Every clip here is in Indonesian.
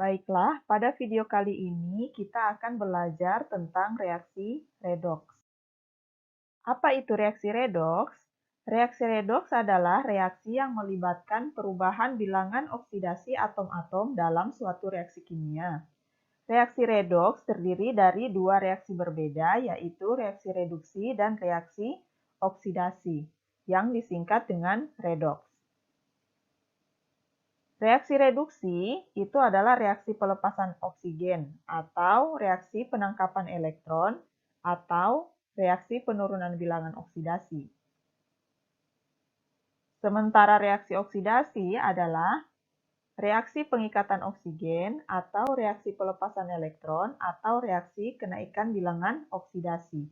Baiklah, pada video kali ini kita akan belajar tentang reaksi redoks. Apa itu reaksi redoks? Reaksi redoks adalah reaksi yang melibatkan perubahan bilangan oksidasi atom-atom dalam suatu reaksi kimia. Reaksi redoks terdiri dari dua reaksi berbeda, yaitu reaksi reduksi dan reaksi oksidasi, yang disingkat dengan redoks. Reaksi reduksi itu adalah reaksi pelepasan oksigen atau reaksi penangkapan elektron atau reaksi penurunan bilangan oksidasi. Sementara reaksi oksidasi adalah reaksi pengikatan oksigen atau reaksi pelepasan elektron atau reaksi kenaikan bilangan oksidasi.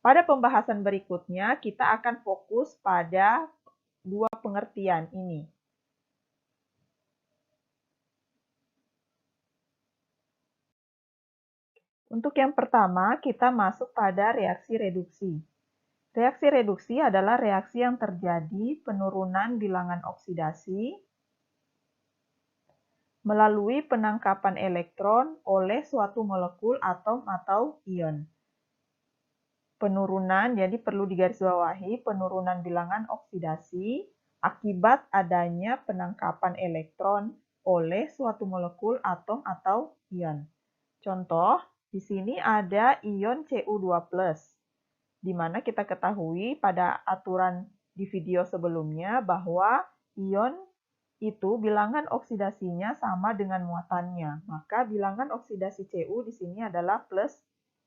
Pada pembahasan berikutnya, kita akan fokus pada dua pengertian ini. Untuk yang pertama, kita masuk pada reaksi reduksi. Reaksi reduksi adalah reaksi yang terjadi penurunan bilangan oksidasi melalui penangkapan elektron oleh suatu molekul atom atau ion. Penurunan, jadi perlu digarisbawahi, penurunan bilangan oksidasi akibat adanya penangkapan elektron oleh suatu molekul atom atau ion. Contoh, di sini ada ion Cu2+, di mana kita ketahui pada aturan di video sebelumnya bahwa ion itu bilangan oksidasinya sama dengan muatannya. Maka bilangan oksidasi Cu di sini adalah plus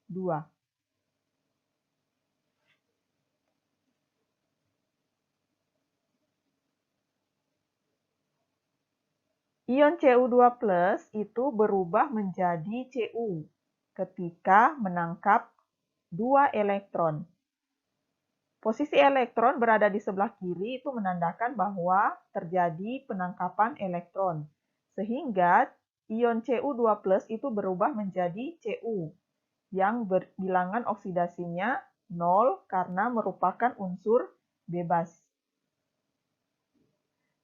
2. Ion Cu2+ itu berubah menjadi Cu ketika menangkap 2 elektron. Posisi elektron berada di sebelah kiri itu menandakan bahwa terjadi penangkapan elektron. Sehingga ion Cu2+ itu berubah menjadi Cu yang bilangan oksidasinya 0 karena merupakan unsur bebas.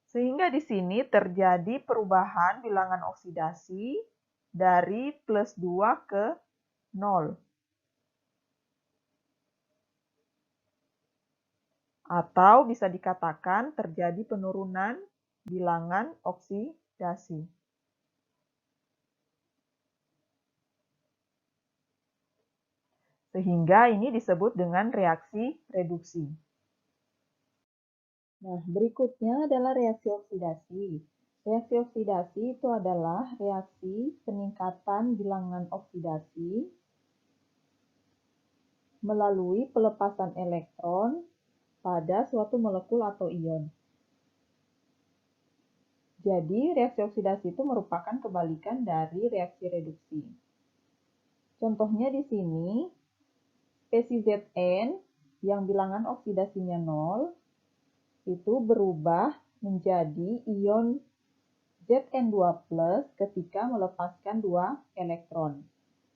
Sehingga di sini terjadi perubahan bilangan oksidasi dari plus 2 ke 0. Atau bisa dikatakan terjadi penurunan bilangan oksidasi. Sehingga ini disebut dengan reaksi reduksi. Nah, berikutnya adalah reaksi oksidasi. Reaksi oksidasi itu adalah reaksi peningkatan bilangan oksidasi melalui pelepasan elektron pada suatu molekul atau ion. Jadi, reaksi oksidasi itu merupakan kebalikan dari reaksi reduksi. Contohnya di sini, spesies Zn yang bilangan oksidasinya 0 itu berubah menjadi ion Zn2+ ketika melepaskan 2 elektron.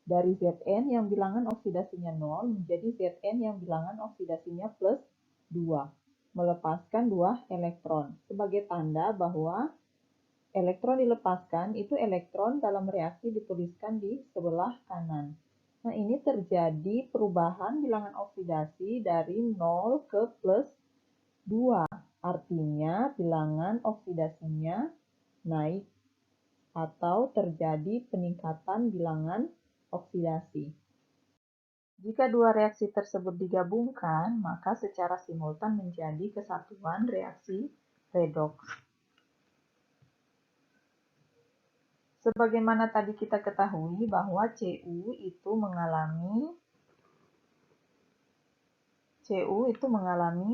Dari Zn yang bilangan oksidasinya 0 menjadi Zn yang bilangan oksidasinya plus 2, melepaskan 2 elektron. Sebagai tanda bahwa elektron dilepaskan itu elektron dalam reaksi dituliskan di sebelah kanan. Nah, ini terjadi perubahan bilangan oksidasi dari 0 ke plus 2. Artinya bilangan oksidasinya naik atau terjadi peningkatan bilangan oksidasi. Jika dua reaksi tersebut digabungkan, maka secara simultan menjadi kesatuan reaksi redoks. Sebagaimana tadi kita ketahui bahwa Cu itu mengalami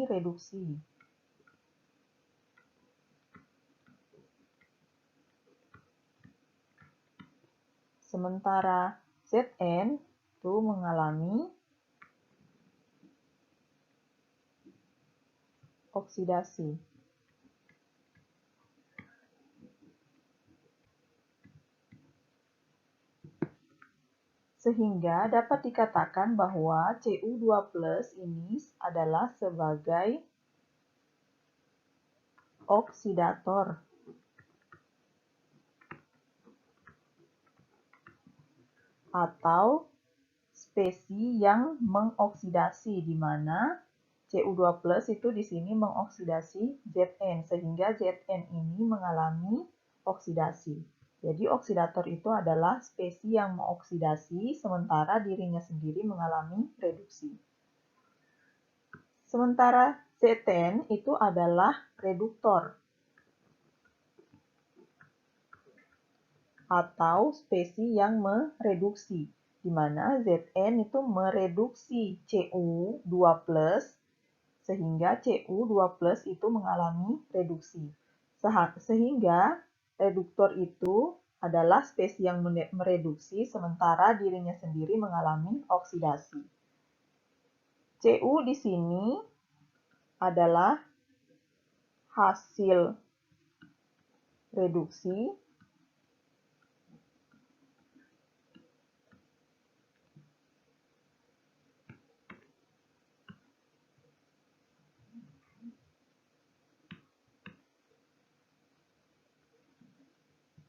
reduksi. Sementara Zn itu mengalami oksidasi. Sehingga dapat dikatakan bahwa Cu2+ ini adalah sebagai oksidator. atau spesi yang mengoksidasi, di mana Cu2+ itu di sini mengoksidasi Zn, sehingga Zn ini mengalami oksidasi. Jadi oksidator itu adalah spesi yang mengoksidasi, sementara dirinya sendiri mengalami reduksi. Sementara Zn itu adalah reduktor atau spesi yang mereduksi, di mana Zn itu mereduksi Cu2+, sehingga Cu2+ itu mengalami reduksi. Sehingga reduktor itu adalah spesi yang mereduksi, sementara dirinya sendiri mengalami oksidasi. Cu di sini adalah hasil reduksi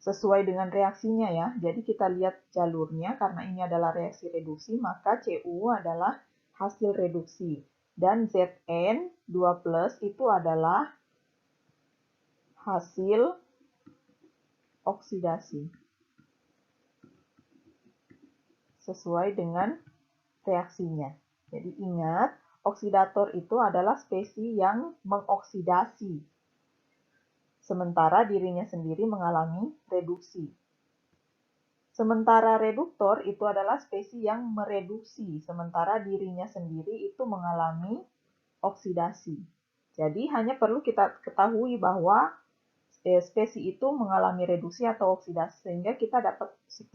sesuai dengan reaksinya ya. Jadi kita lihat jalurnya, karena ini adalah reaksi reduksi, maka Cu adalah hasil reduksi. Dan Zn2+ itu adalah hasil oksidasi. Sesuai dengan reaksinya. Jadi ingat, oksidator itu adalah spesi yang mengoksidasi, sementara dirinya sendiri mengalami reduksi. Sementara reduktor itu adalah spesi yang mereduksi, sementara dirinya sendiri itu mengalami oksidasi. Jadi hanya perlu kita ketahui bahwa spesi itu mengalami reduksi atau oksidasi,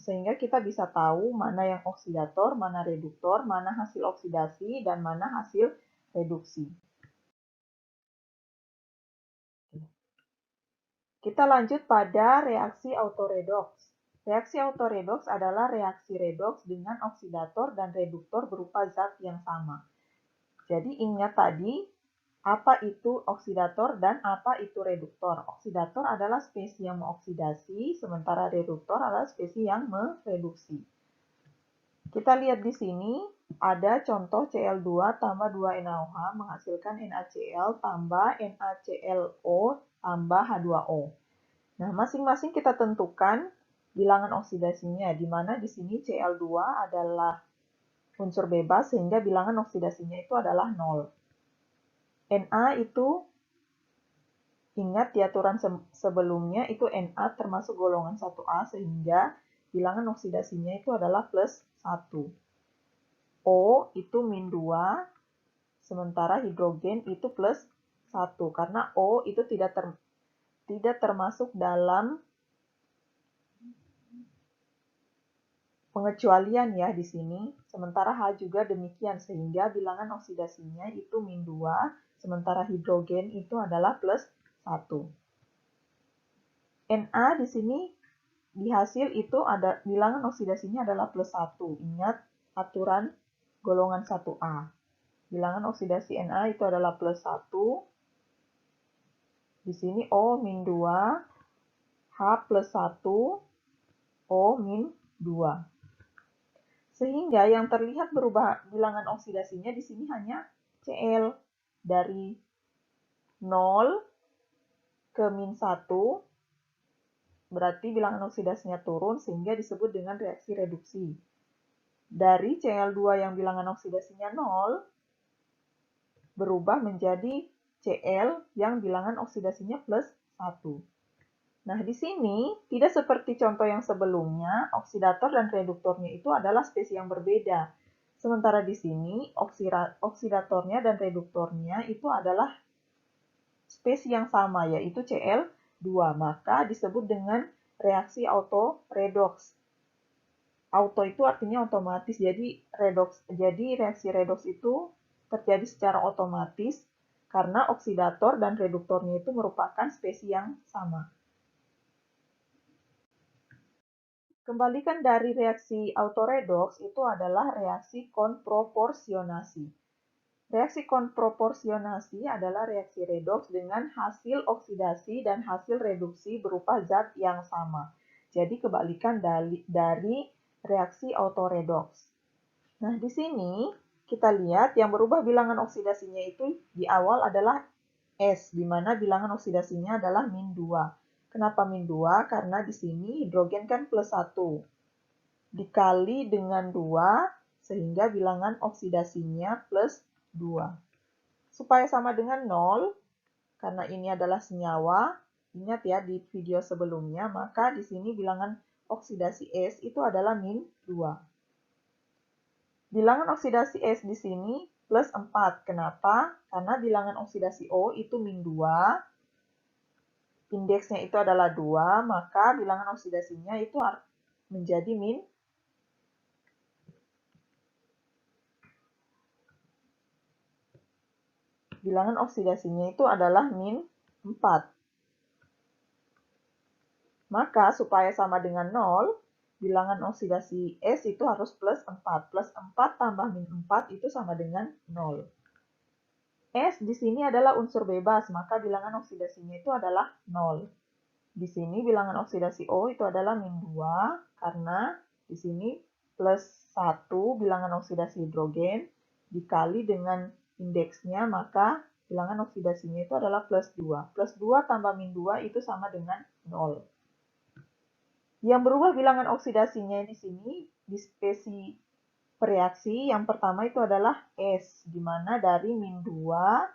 sehingga kita bisa tahu mana yang oksidator, mana reduktor, mana hasil oksidasi, dan mana hasil reduksi. Kita lanjut pada reaksi autoredoks. Reaksi autoredoks adalah reaksi redoks dengan oksidator dan reduktor berupa zat yang sama. Jadi ingat tadi, apa itu oksidator dan apa itu reduktor. Oksidator adalah spesi yang mengoksidasi, sementara reduktor adalah spesi yang mereduksi. Kita lihat di sini, ada contoh Cl2 tambah 2NaOH menghasilkan NaCl tambah NaClO tambah H2O. Nah, masing-masing kita tentukan bilangan oksidasinya, di mana di sini Cl2 adalah unsur bebas, sehingga bilangan oksidasinya itu adalah 0. Na itu, ingat di aturan sebelumnya, itu Na termasuk golongan 1A, sehingga bilangan oksidasinya itu adalah plus 1. O itu min 2, sementara hidrogen itu plus 1, karena O itu tidak termasuk dalam pengecualian ya di sini, sementara H juga demikian, sehingga bilangan oksidasinya itu min 2, sementara hidrogen itu adalah plus 1. Na di sini di hasil itu ada bilangan oksidasinya adalah plus 1. Ingat aturan golongan 1A. Bilangan oksidasi Na itu adalah plus 1. Di sini O min 2, H plus 1, O min 2. Sehingga yang terlihat berubah bilangan oksidasinya di sini hanya Cl. Dari 0 ke min 1, berarti bilangan oksidasinya turun, sehingga disebut dengan reaksi reduksi. Dari Cl2 yang bilangan oksidasinya 0, berubah menjadi Cl yang bilangan oksidasinya plus 1. Nah, di sini tidak seperti contoh yang sebelumnya, oksidator dan reduktornya itu adalah spesi yang berbeda. Sementara di sini, oksidatornya dan reduktornya itu adalah spesi yang sama, yaitu Cl2. Maka disebut dengan reaksi autoredoks. Auto itu artinya otomatis, jadi reaksi redoks itu terjadi secara otomatis karena oksidator dan reduktornya itu merupakan spesi yang sama. Kembalikan dari reaksi autoredoks itu adalah reaksi konproporsionasi. Reaksi konproporsionasi adalah reaksi redoks dengan hasil oksidasi dan hasil reduksi berupa zat yang sama. Jadi kebalikan dari reaksi autoredoks. Nah, di sini kita lihat yang berubah bilangan oksidasinya itu di awal adalah S, di mana bilangan oksidasinya adalah -2. Kenapa -2? Karena di sini hidrogen kan +1. Dikali dengan 2, sehingga bilangan oksidasinya +2. Supaya sama dengan 0, karena ini adalah senyawa, ingat ya di video sebelumnya, maka di sini bilangan oksidasi S itu adalah -2. Bilangan oksidasi S di sini +4. Kenapa? Karena bilangan oksidasi O itu -2, indeksnya itu adalah 2, maka bilangan oksidasinya itu menjadi bilangan oksidasinya itu adalah -4. Maka supaya sama dengan 0, bilangan oksidasi S itu harus +4. +4 tambah -4 itu sama dengan 0. S di sini adalah unsur bebas, maka bilangan oksidasinya itu adalah 0. Di sini bilangan oksidasi O itu adalah -2, karena di sini +1 bilangan oksidasi hidrogen, dikali dengan indeksnya, maka bilangan oksidasinya itu adalah +2. +2 tambah -2 itu sama dengan 0. Yang berubah bilangan oksidasinya di sini, di spesi reaksi, yang pertama itu adalah S, di mana dari -2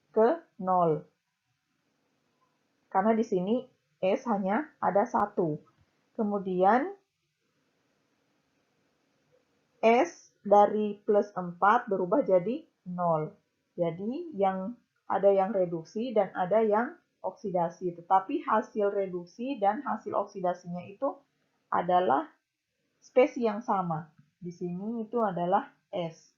ke 0. Karena di sini S hanya ada 1. Kemudian S dari +4 berubah jadi 0. Jadi ada yang reduksi dan ada yang oksidasi. Tetapi hasil reduksi dan hasil oksidasinya itu adalah spesi yang sama. Di sini itu adalah S.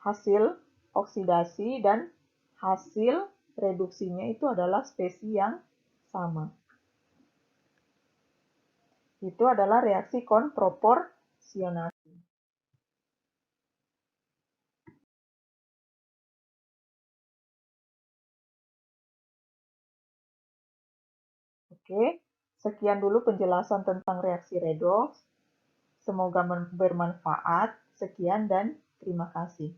Hasil oksidasi dan hasil reduksinya itu adalah spesi yang sama. Itu adalah reaksi konproporsionasi. Oke, sekian dulu penjelasan tentang reaksi redoks. Semoga bermanfaat. Sekian dan terima kasih.